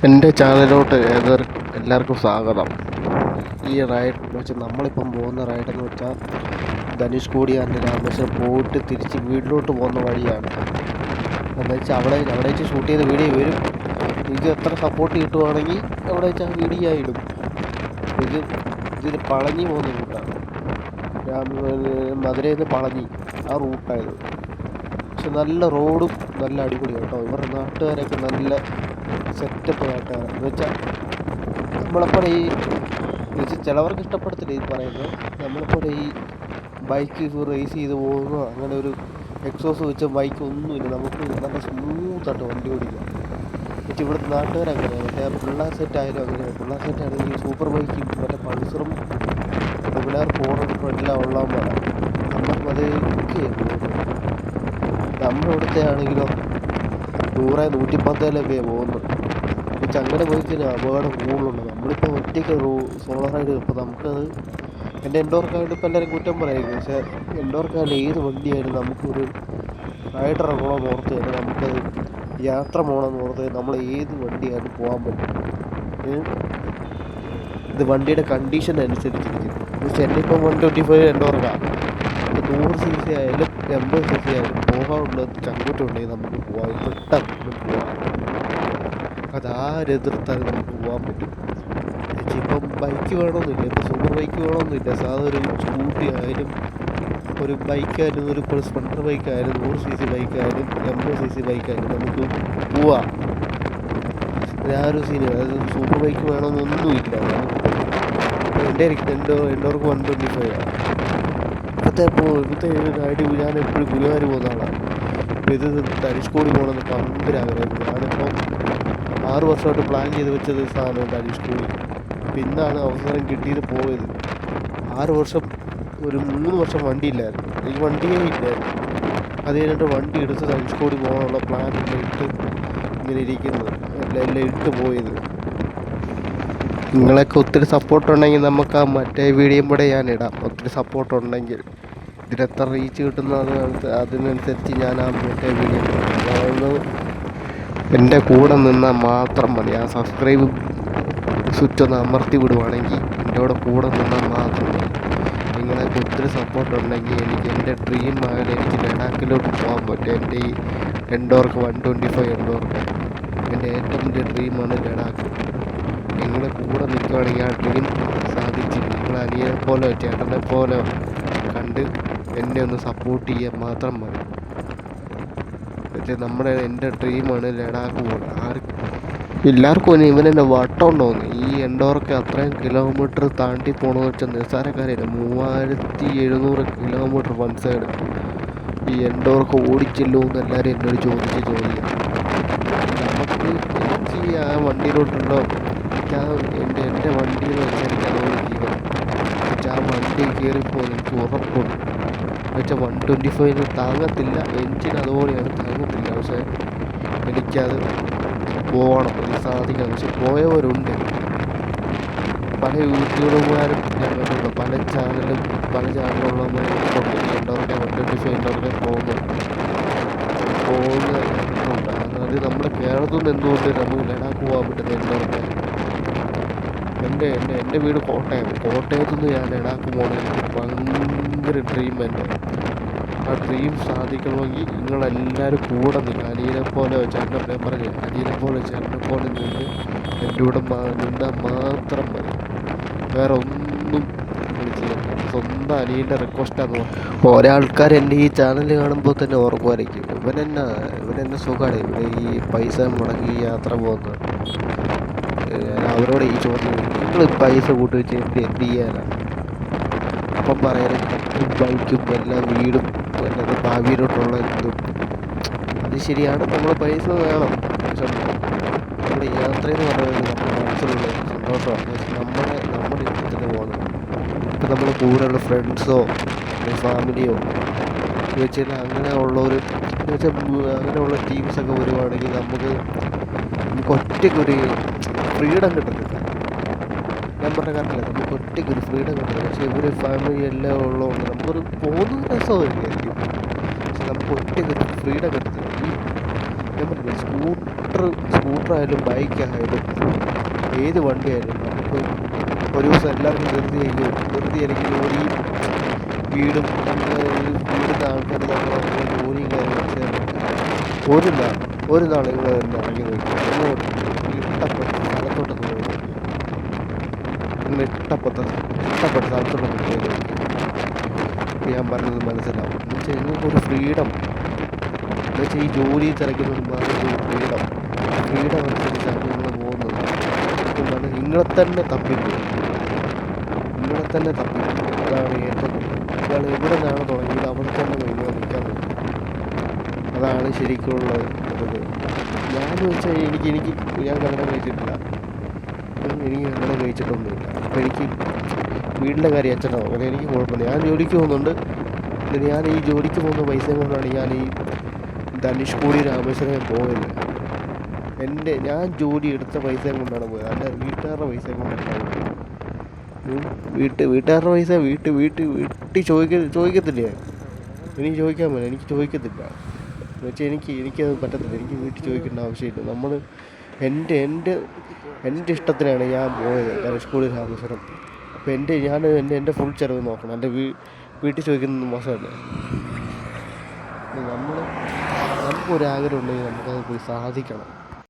എൻ്റെ ചാനലിലോട്ട് എല്ലാവർക്കും സ്വാഗതം. ഈ റൈഡ് എന്ന് വെച്ചാൽ നമ്മളിപ്പം പോകുന്ന റൈഡെന്ന് വെച്ചാൽ ധനുഷ്കോടി ആൻഡ് രാമേശ്വരം പോയിട്ട് തിരിച്ച് വീട്ടിലോട്ട് പോകുന്ന വഴിയാണ്. എന്ന് വെച്ചാൽ അവിടെ വെച്ച് ഷൂട്ട് ചെയ്ത വീഡിയോ വരും. ഇത് എത്ര സപ്പോർട്ട് കിട്ടുവാണെങ്കിൽ അവിടെ വെച്ച് ആ വീഡിയോ ഇടും. ഇതിൽ പളനി പോകുന്ന റൂട്ടാണ്. മധുരയിൽ നിന്ന് പളനി ആ റൂട്ടായത്. പക്ഷെ നല്ല റോഡും നല്ല അടിപൊളിയാണ് കേട്ടോ. ഇവരുടെ നാട്ടുകാരൊക്കെ നല്ല സെറ്റപ്പ് നാട്ടുകാരാണ്. എന്ന് വെച്ചാൽ നമ്മളെപ്പോലെ ഈ ചിലവർക്ക് ഇഷ്ടപ്പെടത്തില്ല ഈ പറയുന്നത്. നമ്മളെപ്പോലെ ഈ ബൈക്ക് റേസ് ചെയ്ത് പോകുന്നു അങ്ങനെ ഒരു എക്സോസ് വെച്ച ബൈക്ക് ഒന്നുമില്ല. നമുക്ക് നല്ല സ്മൂത്തായിട്ട് വണ്ടി ഓടിക്കാം. പക്ഷേ ഇവിടുത്തെ നാട്ടുകാരങ്ങനെയാണ്. മറ്റേ പിള്ളേർ സെറ്റായാലും അങ്ങനെയാണ്. പിള്ളേർ സെറ്റാണെങ്കിൽ സൂപ്പർ ബൈക്കും മറ്റേ പൾസറും പിള്ളേർ ഫോണും എല്ലാം ഉള്ളവന്മാരാണ്. നമ്മൾ പതുക്കെയാണ് പോകുന്നത്. നമ്മളിവിടുത്തെ ആണെങ്കിലോ 100-110 പോകുന്നത്. പക്ഷെ അങ്ങനെ പോയി കഴിഞ്ഞാൽ അപകടം കൂടുതലുണ്ട്. നമ്മളിപ്പോൾ ഒറ്റയ്ക്ക് സോളോ റൈഡ് ഇപ്പോൾ നമുക്കത് എൻ്റെ എൻഡോർക്കായിട്ട് ഇപ്പോൾ എല്ലാവരും കുറ്റം പറയായിരിക്കും. പക്ഷേ എൻഡോർക്കായാലും ഏത് വണ്ടിയായാലും നമുക്കൊരു റൈഡ് ഇറങ്ങണമെന്ന് ഓർത്ത് കഴിഞ്ഞാൽ നമുക്കത് യാത്ര പോകണമെന്ന് ഓർത്ത് നമ്മൾ ഏത് വണ്ടിയായാലും പോകാൻ പറ്റും. ഇത് വണ്ടിയുടെ കണ്ടീഷൻ അനുസരിച്ചിരിക്കും. പക്ഷേ എൻ്റെ ഇപ്പം 125 എൻഡോർക്കാണ്. 100cc ആയാലും 80cc ആയാലും പോകാനുള്ള ചങ്കൂറ്റുണ്ടെങ്കിൽ നമുക്ക് പോകാം. പെട്ടെന്ന് പോകാം. അതാരെതിർത്താലും നമുക്ക് പോകാൻ പറ്റും. ഇപ്പം ബൈക്ക് വേണമെന്നില്ല. ഇപ്പോൾ സൂപ്പർ ബൈക്ക് വേണമെന്നില്ല. സാധാ ഒരു സ്കൂട്ടി ആയാലും ഒരു ബൈക്കായാലും ഒരു സ്പ്ലെൻഡർ ബൈക്കായാലും 100cc ബൈക്കായാലും 80cc ബൈക്കായാലും നമുക്ക് പോവാം. ഒരു സീന്. അതായത് സൂപ്പർ ബൈക്ക് വേണമെന്നൊന്നുമില്ല. എൻ്റെവർക്ക് 125 ആണ്. ഇപ്പോഴത്തെ റൈഡ് ഞാൻ എപ്പോഴും ഗുരുവായൂർ പോകുന്ന ആളാണ്. ഇപ്പോൾ ഇത് ധനുഷ്കോടി പോകണമെന്ന് ഭയങ്കര ആഗ്രഹം. ഞാനിപ്പം 6 വർഷമായിട്ട് പ്ലാൻ ചെയ്ത് വെച്ചത് സാധനം ധനുഷ്കോടി. പിന്നാണ് അവസരം കിട്ടിയത് പോയത്. 6 വർഷം ഒരു 3 വർഷം വണ്ടിയില്ലായിരുന്നു. എനിക്ക് വണ്ടിയേ ഇല്ലായിരുന്നു. അത് കഴിഞ്ഞിട്ട് വണ്ടി എടുത്ത് ധനുഷ്കോടി പോകാനുള്ള പ്ലാനൊക്കെ ഇട്ട് ഇങ്ങനെ ഇരിക്കുന്നത് എല്ലാം ഇട്ട് പോയത്. നിങ്ങളൊക്കെ ഒത്തിരി സപ്പോർട്ടുണ്ടെങ്കിൽ നമുക്ക് ആ മറ്റേ വീഡിയോയും കൂടെ ഞാൻ ഇടാം. ഒത്തിരി സപ്പോർട്ടുണ്ടെങ്കിൽ ഇതിനെത്ര റീച്ച് കിട്ടുന്നത് അതിനനുസരിച്ച് ഞാൻ ആ മറ്റേ വീഡിയോ എൻ്റെ കൂടെ നിന്നാൽ മാത്രം മതി. ആ സബ്സ്ക്രൈബ് സ്വിച്ച് ഒന്ന് അമർത്തി വിടുവാണെങ്കിൽ എൻ്റെ കൂടെ നിന്നാൽ മാത്രം മതി. നിങ്ങളൊക്കെ ഒത്തിരി സപ്പോർട്ടുണ്ടെങ്കിൽ എൻ്റെ ഡ്രീം ആയാലും എനിക്ക് ലഡാക്കിലോട്ട് പോകാൻ പറ്റും. എൻ്റെ ഈ എൻഡോർക്ക് 125 എൻഡോർക്ക് എൻ്റെ ഏറ്റവും വലിയ ഡ്രീമാണ് ലഡാക്ക്. നിങ്ങളെ കൂടെ നിൽക്കുകയാണെങ്കിൽ ആ ഡ്രീം സാധിച്ചു. നിങ്ങൾ അനിയനെ പോലെ ചേട്ടനെ പോലെ കണ്ട് എന്നെ ഒന്ന് സപ്പോർട്ട് ചെയ്യാൻ മാത്രം മതി. പക്ഷേ എൻ്റെ ഡ്രീമാണ് ലഡാക്ക് പോകുന്നത്. എല്ലാവർക്കും ഇവനെന്നെ വട്ടം ഉണ്ടോന്ന്. ഈ എൻഡോർക്ക് അത്രയും കിലോമീറ്റർ താണ്ടി പോകണമെന്ന് വെച്ചാൽ നിസ്സാരക്കാരില്ല. 3700 കിലോമീറ്റർ വൺ സൈഡ് ഈ എൻഡോർക്ക് ഓടിച്ചല്ലോ എന്ന് എല്ലാവരും എന്നോട് ചോദിക്കും. നമുക്ക് എനിക്ക് ആ വണ്ടിയിലോട്ടുണ്ടോ എൻ്റെ വണ്ടിയിൽ വെച്ചാൽ എനിക്ക് അതുപോലെ ജീവൻ. ആ വണ്ടി കയറിപ്പോൾ എനിക്ക് ഉറപ്പുണ്ട്. എന്നുവെച്ചാൽ 125 താങ്ങത്തില്ല. എൻജിൻ അതുപോലെയാണ്, താങ്ങത്തില്ല. പക്ഷേ എനിക്കത് പോകണം, എനിക്ക് സാധിക്കണം. പക്ഷെ പോയവരുണ്ട്. പല യൂട്യൂബർമാരും ഞാൻ കണ്ടിട്ടുണ്ട്. പല ചാനലുള്ളവരുണ്ട്. എൻഡോർക്ക് 125 എൻഡോർക്ക് പോകുന്നുണ്ട്. അതായത് നമ്മുടെ കേരളത്തിൽ നിന്ന് എന്തുകൊണ്ട് നമുക്ക് ലഡാക്ക് പോകാൻ പറ്റുന്ന എൻഡോർക്ക്. എൻ്റെ വീട് കോട്ടയത്തു നിന്ന് ഞാൻ ലഡാക്ക് പോകണം. എനിക്ക് ഭയങ്കര ഡ്രീം. എൻ്റെ ആ ഡ്രീം സാധിക്കണമെങ്കിൽ നിങ്ങളെല്ലാവരും കൂടെ നിന്ന് അനിയനെ പോലെ ചേട്ടനെ പറഞ്ഞ് അനിയനെ പോലെ നിന്ന് എൻ്റെ കൂടെ നിന്നാൽ മാത്രം മതി. വേറെ ഒന്നും ചെയ്യണം. സ്വന്തം അനിയൻ്റെ റിക്വസ്റ്റാന്ന് പറഞ്ഞു. ഓരോ ആൾക്കാർ എൻ്റെ ഈ ചാനൽ കാണുമ്പോൾ തന്നെ ഓർക്കുമായിരിക്കും, ഇവനെന്നെ സുഖമാണ് ഇവിടെ ഈ പൈസ മുടങ്ങി യാത്ര പോകുന്നത്. അവരോട് ഈ ചോദ്യം, നിങ്ങൾ പൈസ കൂട്ടി വെച്ച് എന്ത് ചെയ്യാനാണ്? അപ്പം പറയാനും ബൈക്കും എല്ലാം വീടും എന്നത് ഭാവിയിലോട്ടുള്ള ഇതും അത് ശരിയാണ്. നമ്മൾ പൈസ വേണം. പക്ഷെ നമ്മുടെ യാത്രയെന്ന് പറയുന്നത് നമ്മുടെ മനസ്സിലുള്ള സന്തോഷമാണ്. നമ്മുടെ ഇഷ്ടത്തിന് പോകുന്നത്. ഇപ്പം നമ്മൾ കൂടെയുള്ള ഫ്രണ്ട്സോ ഫാമിലിയോ വെച്ചാൽ അങ്ങനെയുള്ളൊരു അങ്ങനെയുള്ള ടീംസൊക്കെ വരുവാണെങ്കിൽ നമുക്ക് ഒറ്റയ്ക്കൊരു ഫ്രീഡം കിട്ടുന്നില്ല. ഞാൻ പറഞ്ഞ കാര്യമില്ല, നമുക്ക് ഒറ്റയ്ക്കൊരു ഫ്രീഡം കിട്ടുന്നില്ല. പക്ഷേ ഇവർ ഫാമിലി എല്ലാം ഉള്ളതുകൊണ്ട് നമുക്കൊരു പോകുന്ന രസമായിരിക്കും. പക്ഷെ നമുക്ക് ഒറ്റയ്ക്കൊരു ഫ്രീഡം കിട്ടുന്നില്ല. ഞാൻ പറഞ്ഞില്ല, സ്കൂട്ടർ സ്കൂട്ടറായാലും ബൈക്കായാലും ഏത് വണ്ടിയായാലും നമുക്ക് ഒരു ദിവസം എല്ലാവർക്കും ധൃതി അല്ലെങ്കിൽ ജോലിയും വീടും വീടിൻ്റെ ആൾക്കാർ നമ്മളെ ജോലിയും കാര്യങ്ങളും ഒരു നാൾ നിങ്ങൾ തന്നെ ഇറങ്ങി നോക്കി അങ്ങോട്ട് ഇഷ്ടപ്പെട്ട സ്ഥലത്തോട്ടൊക്കെ പോയി നിങ്ങൾ ഇഷ്ടപ്പെട്ട സ്ഥലത്തോട്ടൊക്കെ പോയി നോക്കി ഞാൻ പറഞ്ഞത് മനസ്സിലാവും എന്നുവെച്ചാൽ നിങ്ങൾക്കൊരു ഫ്രീഡം എന്നുവെച്ചാൽ ഈ ജോലി തിരക്കുന്നത് മാറി ഫ്രീഡം അനുസരിച്ചാണ് നിങ്ങൾ പോകുന്നത്. നിങ്ങളെ തന്നെ തപ്പിപ്പോകും അതാണ് ഏറ്റവും ഇയാൾ എവിടെ നിന്നാണ് തുടങ്ങിയത് അവിടെ തന്നെ നിങ്ങൾ നിൽക്കാൻ പറ്റും. അതാണ് ശരിക്കുള്ള ഇത്. ഞാൻ വെച്ചാൽ ഞാൻ കല്യാണം കഴിച്ചിട്ടില്ല, എനിക്ക് കല്യാണം കഴിച്ചിട്ടൊന്നുമില്ല. അപ്പോൾ എനിക്ക് വീട്ടിലെ കാര്യം അച്ഛനോ അങ്ങനെ എനിക്ക് കുഴപ്പമില്ല. ഞാൻ ജോലിക്ക് പോകുന്നുണ്ട്. ഞാൻ ഈ ജോലിക്ക് പോകുന്ന പൈസ കൊണ്ടാണ് ഞാൻ ഈ ധനുഷ്കോടി രാമേശ്വരം പോയത്. ഞാൻ ജോലി എടുത്ത പൈസ കൊണ്ടാണ് പോയത്, അല്ല വീട്ടുകാരുടെ പൈസ കൊണ്ടാണ് പോയത്. വീട്ടുകാരുടെ പൈസ വീട്ടിൽ ചോദിക്കത്തില്ലേ? എനിക്ക് ചോദിക്കാൻ പറ്റില്ല, എനിക്ക് ചോദിക്കത്തില്ല. എന്നുവെച്ചാൽ എനിക്കത് പറ്റത്തില്ല. എനിക്ക് വീട്ടിൽ ചോദിക്കേണ്ട ആവശ്യമില്ല. നമ്മൾ എൻ്റെ ഇഷ്ടത്തിനാണ് ഞാൻ പോയത് ധനുഷ്കോടി രാമേശ്വരം. അപ്പോൾ എൻ്റെ ഫുൾ ചിലവ് നോക്കണം. എൻ്റെ വീട്ടിൽ ചോദിക്കുന്നത് മോശമല്ലേ? നമുക്കൊരാഗ്രഹം ഉണ്ടെങ്കിൽ നമുക്കത് പോയി സാധിക്കണം.